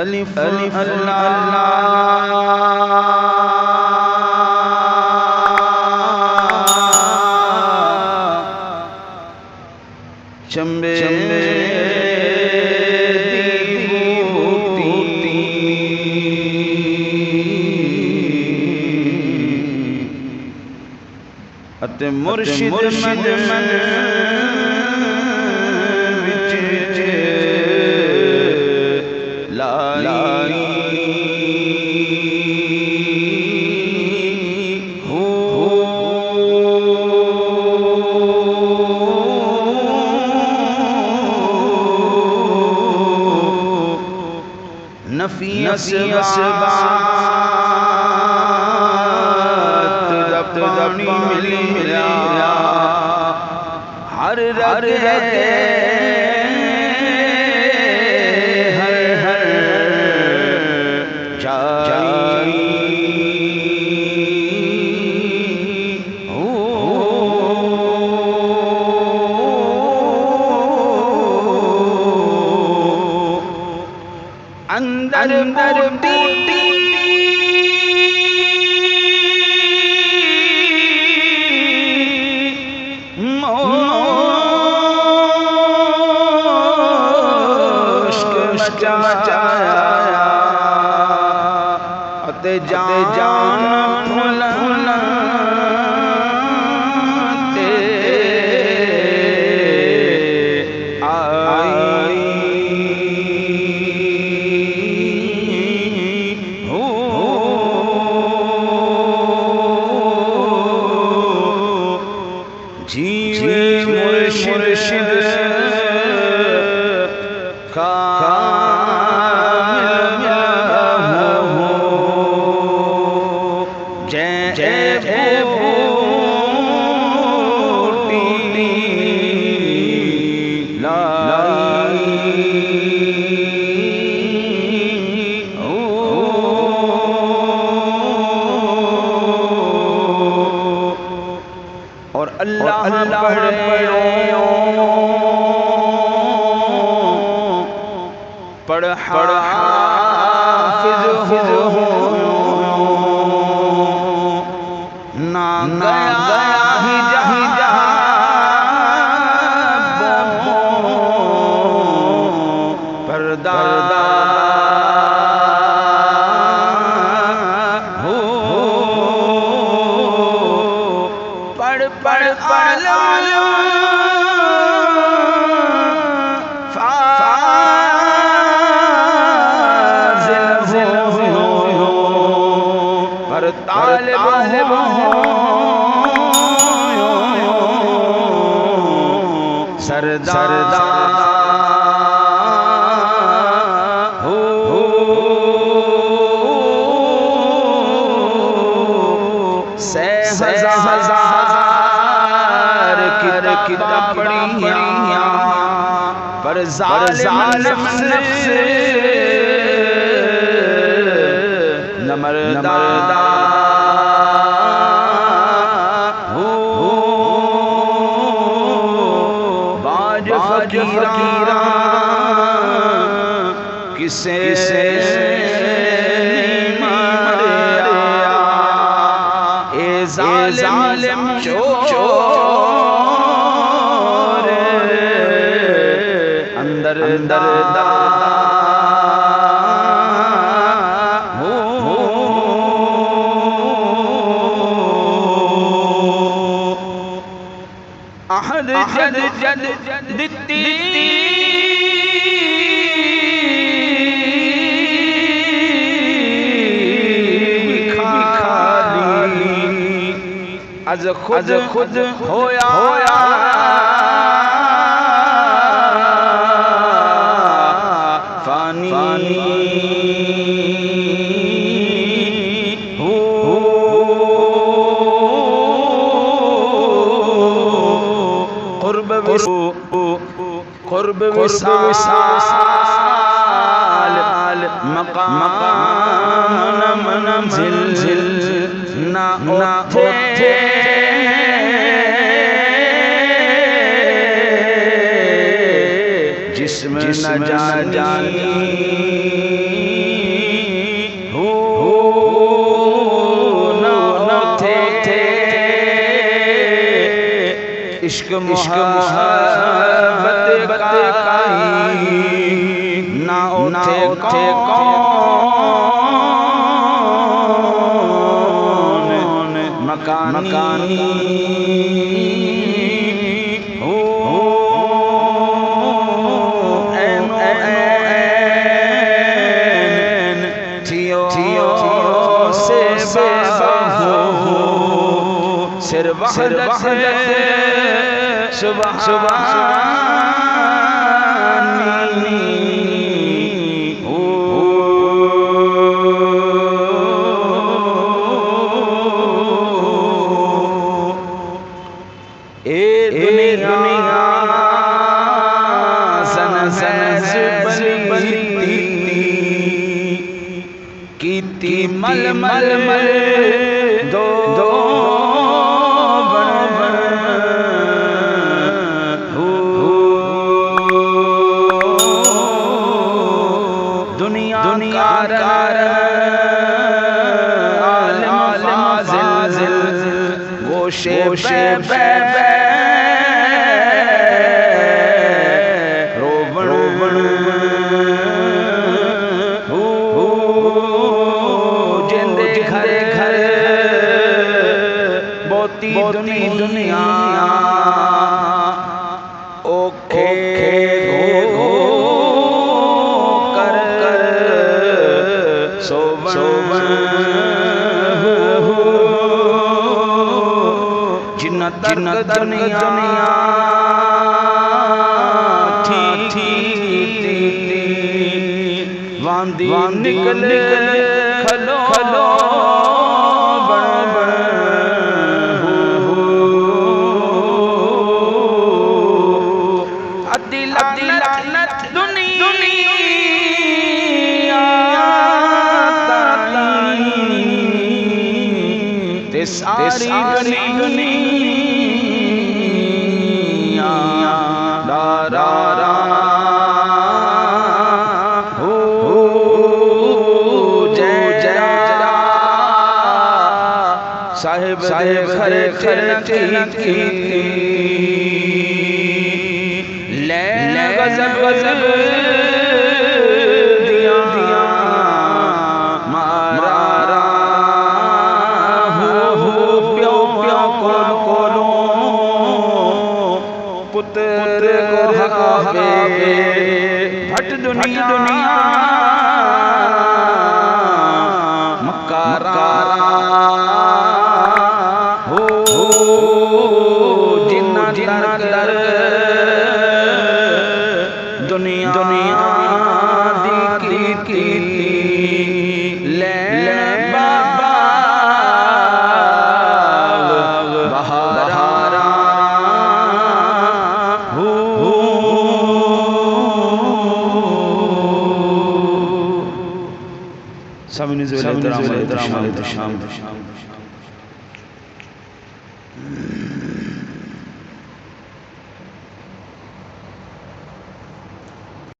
अलिफ अल्लाह चंबे अते मुर्शिद मन विच लाई हो नफी रब्बानी मिलिया हर रग हर हर जाई हो अंदर मूर्ति जान फुलाते आई हो जीवे मुर्शिद का और अल्लाह पढ़ हाफिज हो ना गया ही पर्दा पढ़ पर तालिब सरदार हो से हजार किताब पढ़िया पर जालिम से नमरदा हो बाज फकीरा किसे मारिया ए जालिम चोर अंदर दा अहद जद दित्ती खाली अज खुद होया फानी कुर्ब विसाल मकाम मंजिल ना उठे जिस्म न जानी इश्क मोहब्बत का ना उठे कौन मकानी हो थियो से सिर वहदत सुभानी ए दुनिया सन बली कीती मल मल मल दो गोशे रोबण जिंदे घर घर बोती दुनिया ओखे कर सोबण जिन्नत दुनिया थी वांदी निकल खलो बण अदी लानत दुनिया ते सारी दुनिया दारा हो जय साहिब खरे की ले गजब दिया मारा हो प्यो कोलो पुत्र को हकावे भट दुनिया मकारा हो जिन्ना दर दुनिया दी ले बाबा बहारा सब